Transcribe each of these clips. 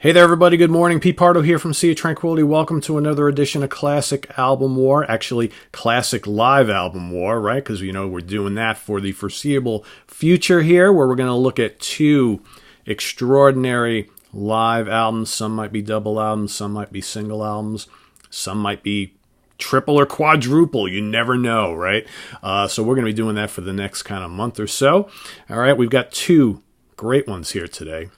Hey there, everybody. Good morning. Pete Pardo here from Sea of Tranquility. Welcome to another edition of Classic Album War. Actually, Classic Live Album War, right? Because, we're doing that for the foreseeable future here, where we're going to look at two extraordinary live albums. Some might be double albums. Some might be single albums. Some might be triple or quadruple. You never know, right? So we're going to be doing that for the next kind of month or so. All right, we've got two great ones here today.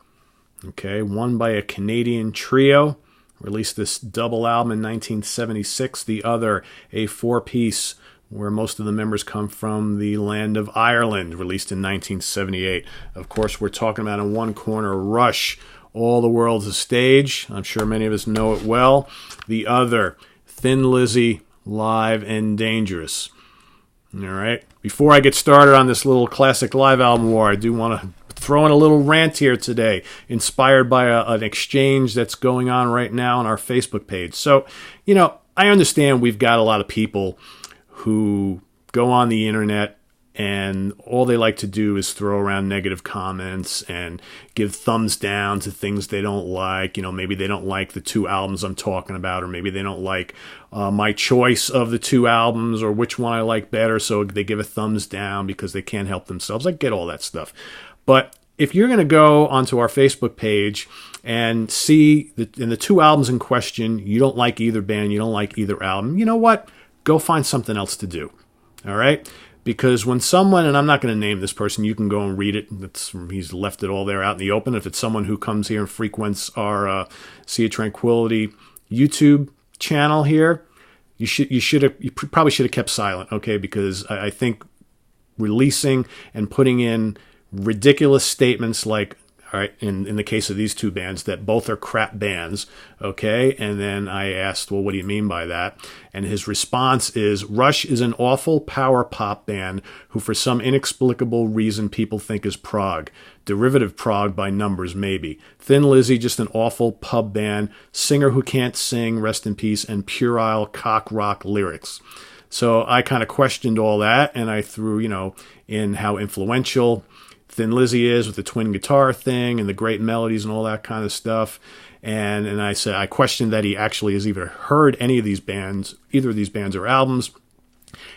Okay, one by a Canadian trio, released this double album in 1976. The other, a four-piece, where most of the members come from the land of Ireland, released in 1978. Of course, we're talking about in one corner, Rush, All the World's a Stage. I'm sure many of us know it well. The other, Thin Lizzy, Live and Dangerous. All right, before I get started on this little classic live album war, I do want to throw in a little rant here today, inspired by an exchange that's going on right now on our Facebook page. So, I understand we've got a lot of people who go on the internet and all they like to do is throw around negative comments and give thumbs down to things they don't like. Maybe they don't like the two albums I'm talking about, or maybe they don't like my choice of the two albums or which one I like better, so they give a thumbs down because they can't help themselves. I get all that stuff. But if you're going to go onto our Facebook page and see in the two albums in question, you don't like either band, you don't like either album, you know what? Go find something else to do. All right? Because when someone, and I'm not going to name this person, you can go and read it. He's left it all there out in the open. If it's someone who comes here and frequents our Sea of Tranquility YouTube channel here, you probably should have kept silent, okay? Because I think releasing and putting in ridiculous statements like, all right, in the case of these two bands, that both are crap bands, okay? And then I asked, well, what do you mean by that? And his response is, Rush is an awful power pop band who for some inexplicable reason people think is prog. Derivative prog by numbers, maybe. Thin Lizzy, just an awful pub band. Singer who can't sing, rest in peace, and puerile cock rock lyrics. So I kind of questioned all that, and I threw, in how influential Thin Lizzy is with the twin guitar thing and the great melodies and all that kind of stuff. And I said, I questioned that he actually has either heard any of these bands, either of these bands or albums.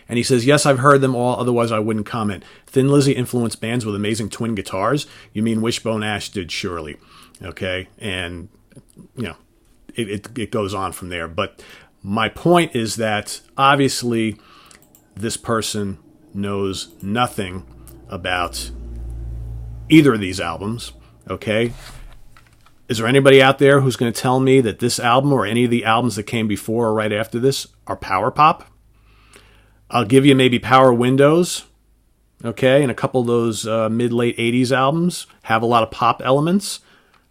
And he says, yes, I've heard them all, otherwise I wouldn't comment. Thin Lizzy influenced bands with amazing twin guitars? You mean Wishbone Ash did, surely. Okay? And, it goes on from there. But my point is that obviously this person knows nothing about either of these albums, okay? Is there anybody out there who's going to tell me that this album or any of the albums that came before or right after this are power pop? I'll give you maybe Power Windows, okay? And a couple of those mid-late 80s albums have a lot of pop elements.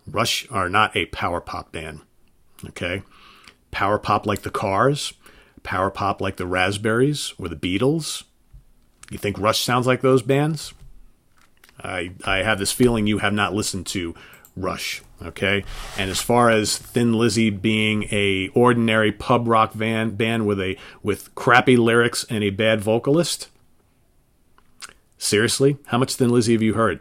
Rush are not a power pop band, okay? Power pop like the Cars, power pop like the Raspberries or the Beatles. You think Rush sounds like those bands? I have this feeling you have not listened to Rush, okay? And as far as Thin Lizzy being a ordinary pub rock band with crappy lyrics and a bad vocalist, seriously, how much Thin Lizzy have you heard?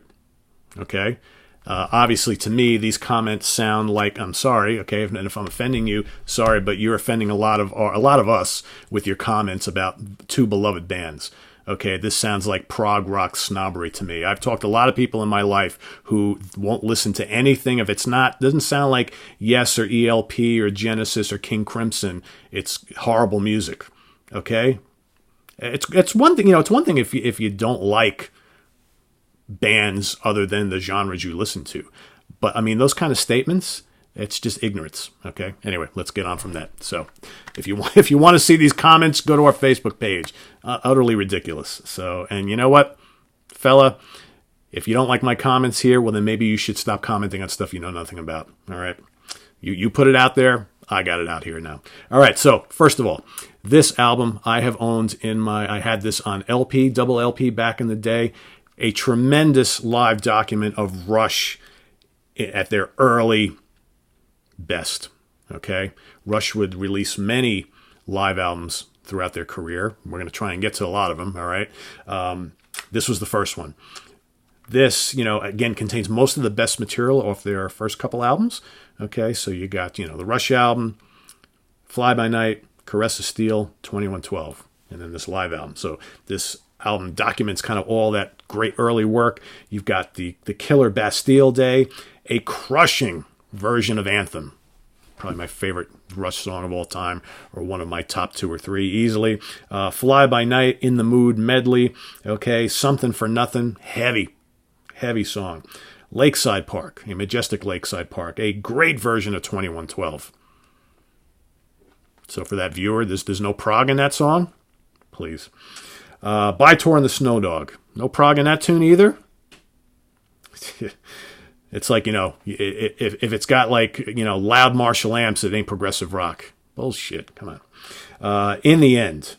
Okay? Obviously, to me, these comments sound like, I'm sorry, okay, and if I'm offending you, sorry, but you're offending a lot of us with your comments about two beloved bands. Okay, this sounds like prog rock snobbery to me. I've talked to a lot of people in my life who won't listen to anything if doesn't sound like Yes or ELP or Genesis or King Crimson. It's horrible music. Okay, it's one thing. It's one thing if you don't like bands other than the genres you listen to, but I mean those kind of statements. It's just ignorance, okay? Anyway, let's get on from that. So if you want to see these comments, go to our Facebook page. Utterly ridiculous. So, and you know what, fella? If you don't like my comments here, well, then maybe you should stop commenting on stuff you know nothing about, all right? You put it out there. I got it out here now. All right, so first of all, this album I have owned I had this on LP, double LP back in the day. A tremendous live document of Rush at their early best, okay? Rush would release many live albums throughout their career. We're going to try and get to a lot of them, all right? This was the first one. This, again, contains most of the best material off their first couple albums, Okay, so you got, the Rush album, Fly By Night, Caress of Steel, 2112, and then this live album. So this album documents kind of all that great early work. You've got the killer Bastille Day, a crushing version of Anthem, probably my favorite Rush song of all time, or one of my top 2 or 3 easily. Fly By Night, In the Mood medley. Okay, Something for Nothing, heavy song. Lakeside Park, a majestic Lakeside Park, a great version of 2112. So for that viewer, there's no prog in that song? Please. By-Tor and the Snow Dog. No prog in that tune either? It's like, if it's got like, loud Marshall amps, it ain't progressive rock. Bullshit. Come on. In the End,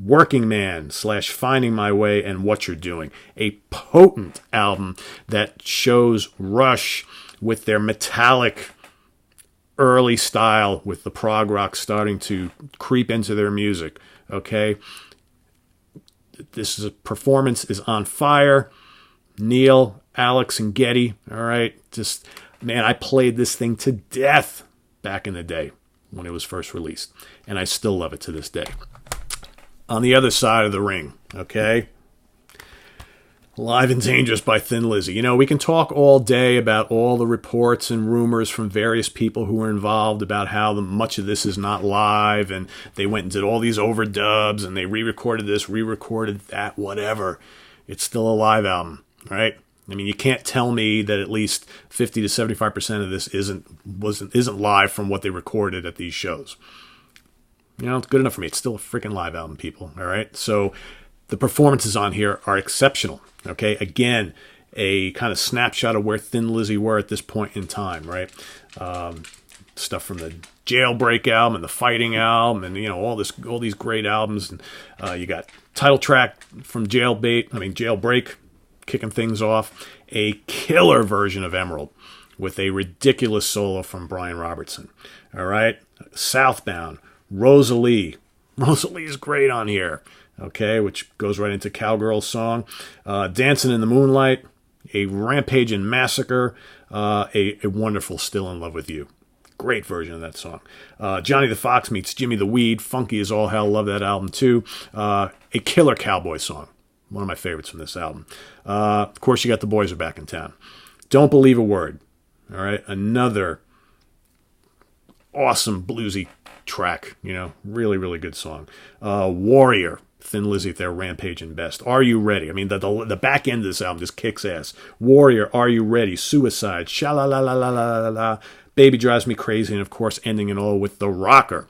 Working Man / Finding My Way and What You're Doing. A potent album that shows Rush with their metallic early style, with the prog rock starting to creep into their music. Okay? Performance is on fire. Neil, Alex, and Getty, all right? Just, man, I played this thing to death back in the day when it was first released, and I still love it to this day. On the other side of the ring, okay? Live and Dangerous by Thin Lizzy. We can talk all day about all the reports and rumors from various people who were involved about how much of this is not live, and they went and did all these overdubs, and they re-recorded this, re-recorded that, whatever. It's still a live album. Right? I mean, you can't tell me that at least 50 to 75% of this isn't live from what they recorded at these shows. It's good enough for me. It's still a freaking live album, people. All right? So the performances on here are exceptional. Okay? Again, a kind of snapshot of where Thin Lizzy were at this point in time, right? Stuff from the Jailbreak album and the Fighting album, and all these great albums. And you got title track from Jailbreak, kicking things off, a killer version of Emerald with a ridiculous solo from Brian Robertson. All right, Southbound, Rosalie. Rosalie's great on here. Okay, which goes right into Cowgirl's song. Dancing in the Moonlight, a Rampage and Massacre, a wonderful Still in Love with You. Great version of that song. Johnny the Fox meets Jimmy the Weed. Funky as all hell. Love that album too. A killer cowboy song. One of my favorites from this album. Of course, you got The Boys Are Back in Town. Don't Believe a Word. All right, another awesome bluesy track. Really, really good song. Warrior. Thin Lizzy at their Rampage and best. Are You Ready? I mean, the back end of this album just kicks ass. Warrior, Are You Ready? Suicide, Sha-la-la-la-la-la-la-la, Baby Drives Me Crazy, and of course, ending it all with The Rocker.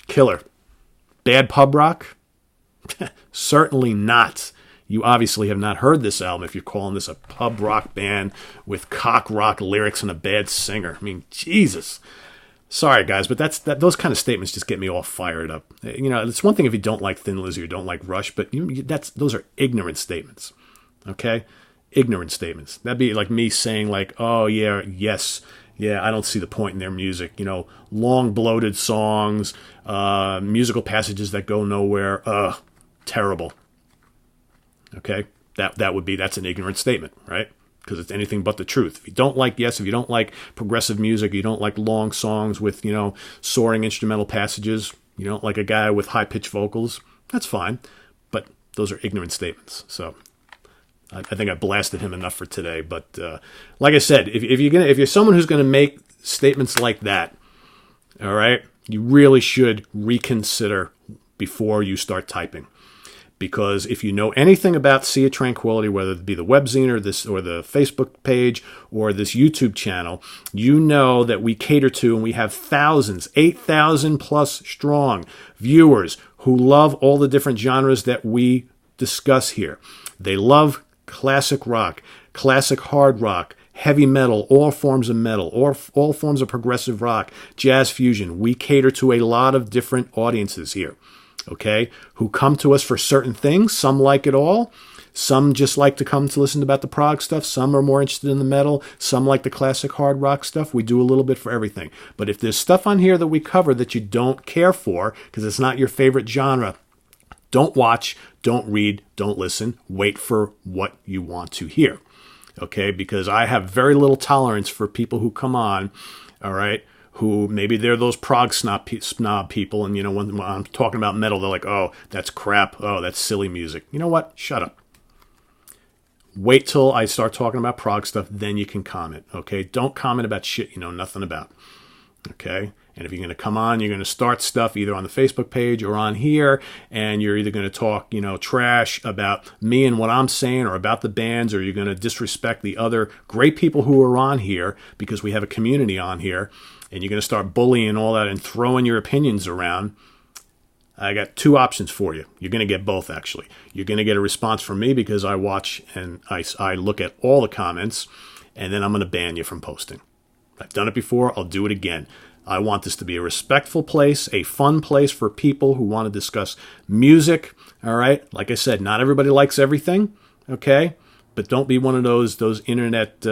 Killer. Bad pub rock? Certainly not. You obviously have not heard this album if you're calling this a pub rock band with cock rock lyrics and a bad singer. I mean, Jesus. Sorry, guys, but those kind of statements just get me all fired up. It's one thing if you don't like Thin Lizzy or don't like Rush, but those are ignorant statements, okay? Ignorant statements. That'd be like me saying like, oh, yeah, yes, yeah, I don't see the point in their music. Long, bloated songs, musical passages that go nowhere. Terrible. Okay? That's an ignorant statement, right? Because it's anything but the truth. If you don't like progressive music, you don't like long songs with, soaring instrumental passages, you don't like a guy with high-pitched vocals, that's fine. But those are ignorant statements. So I think I blasted him enough for today. But like I said, if you're someone who's going to make statements like that, all right, you really should reconsider before you start typing. Because if you know anything about Sea of Tranquility, whether it be the webzine or the Facebook page or this YouTube channel, you know that we cater to and we have thousands, 8,000 plus strong viewers who love all the different genres that we discuss here. They love classic rock, classic hard rock, heavy metal, all forms of metal, or all forms of progressive rock, jazz fusion. We cater to a lot of different audiences here. Okay, who come to us for certain things. Some like it all. Some just like to come to listen about the prog stuff. Some are more interested in the metal. Some like the classic hard rock stuff. We do a little bit for everything. But if there's stuff on here that we cover that you don't care for because it's not your favorite genre, don't watch, don't read, don't listen. Wait for what you want to hear. okay? Because I have very little tolerance for people who come on, all right, who maybe they're those prog snob people, and, you know, when I'm talking about metal, they're like, oh, that's crap, oh, that's silly music. You know what? Shut up. Wait till I start talking about prog stuff, then you can comment, okay? Don't comment about shit you know nothing about, okay? And if you're going to come on, you're going to start stuff either on the Facebook page or on here, and you're either going to talk, you know, trash about me and what I'm saying or about the bands, or you're going to disrespect the other great people who are on here because we have a community on here, and you're going to start bullying all that and throwing your opinions around. I got two options for you. You're going to get both, actually. You're going to get a response from me because I watch and I look at all the comments, and then I'm going to ban you from posting. I've done it before. I'll do it again. I want this to be a respectful place, a fun place for people who want to discuss music. All right? Like I said, not everybody likes everything, okay? But don't be one of those internet,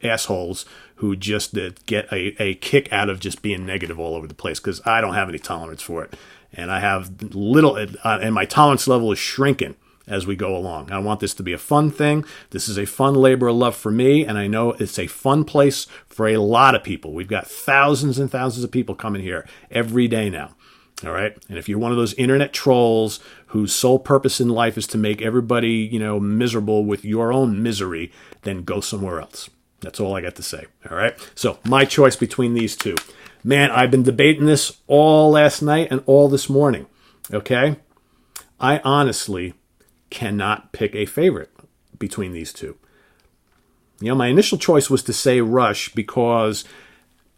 assholes who just get a kick out of just being negative all over the place, because I don't have any tolerance for it. And I have little, and my tolerance level is shrinking as we go along. I want this to be a fun thing. This is a fun labor of love for me, and I know it's a fun place for a lot of people. We've got thousands and thousands of people coming here every day now. All right? And if you're one of those internet trolls whose sole purpose in life is to make everybody, miserable with your own misery, then go somewhere else. That's all I got to say. All right? So my choice between these two. Man, I've been debating this all last night and all this morning. Okay? I honestly cannot pick a favorite between these two. My initial choice was to say Rush because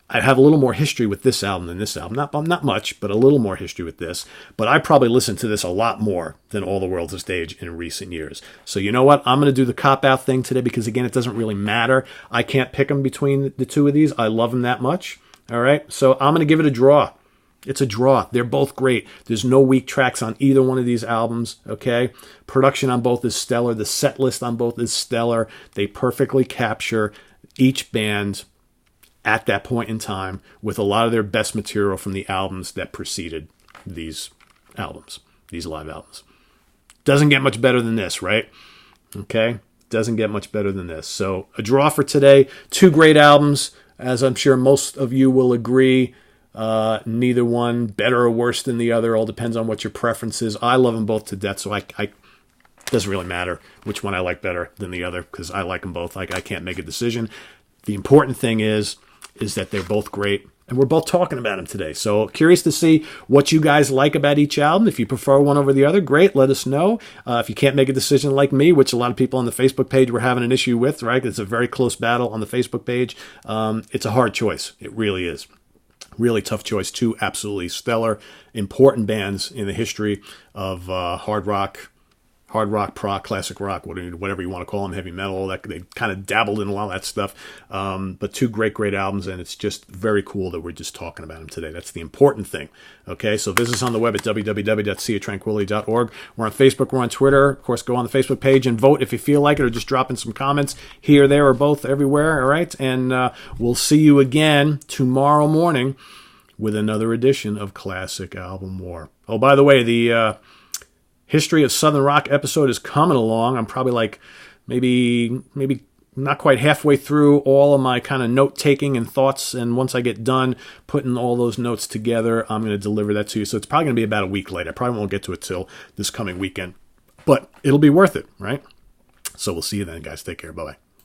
I have a little more history with this album than this album. Not much, but a little more history with this. But I probably listened to this a lot more than All the World's a Stage in recent years. So you know what? I'm going to do the cop-out thing today because, again, it doesn't really matter. I can't pick them between the two of these. I love them that much. All right? So I'm going to give it a draw. It's a draw. They're both great. There's no weak tracks on either one of these albums, okay? Production on both is stellar. The set list on both is stellar. They perfectly capture each band at that point in time with a lot of their best material from the albums that preceded these albums, these live albums. Doesn't get much better than this, right? Okay? Doesn't get much better than this. So a draw for today. Two great albums, as I'm sure most of you will agree. Neither one better or worse than the other. All depends on what your preference is. I love them both to death, so it doesn't really matter which one I like better than the other because I like them both. I can't make a decision. The important thing is that they're both great, and we're both talking about them today. So curious to see what you guys like about each album. If you prefer one over the other, great, let us know. If you can't make a decision like me, which a lot of people on the Facebook page were having an issue with, right? It's a very close battle on the Facebook page. It's a hard choice. It really is. Really tough choice. Two absolutely stellar, important bands in the history of hard rock, prog, classic rock, whatever you want to call them, heavy metal. That they kind of dabbled in a lot of that stuff. But two great albums, and it's just very cool that we're just talking about them today. That's the important thing. Okay, so visit us on the web at www.seatranquility.org. We're on Facebook, we're on Twitter. Of course, go on the Facebook page and vote if you feel like it, or just drop in some comments here, there, or both, everywhere. All right, and we'll see you again tomorrow morning with another edition of Classic Album War. Oh, by the way, the History of Southern Rock episode is coming along. I'm probably like maybe not quite halfway through all of my kind of note-taking and thoughts, and once I get done putting all those notes together, I'm going to deliver that to you. So it's probably going to be about a week later. I probably won't get to it till this coming weekend, but it'll be worth it, right? So we'll see you then, guys. Take care. Bye-bye.